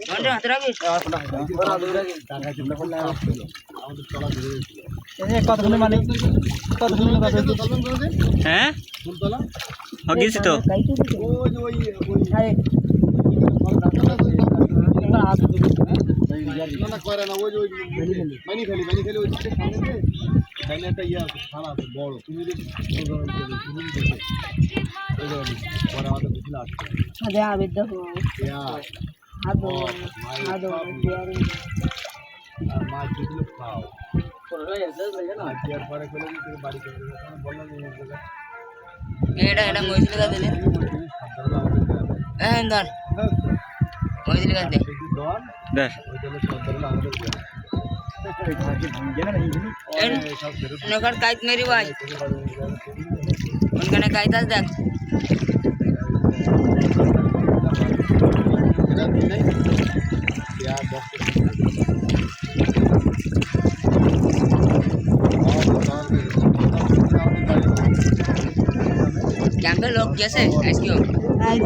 Monday হাতে রাখি কতক্ষণ মানে কতক্ষণ হ্যাঁ গেছি তো అదే ఆ బిడ్డ అదో అదో ఏడా ఏడా మొయిలు కదలే ఏందన్ మొయిలు కదే দেখ नगर कायत मेरी भाई उनका कायताच देख कैंपे लोग जैसे ऐसे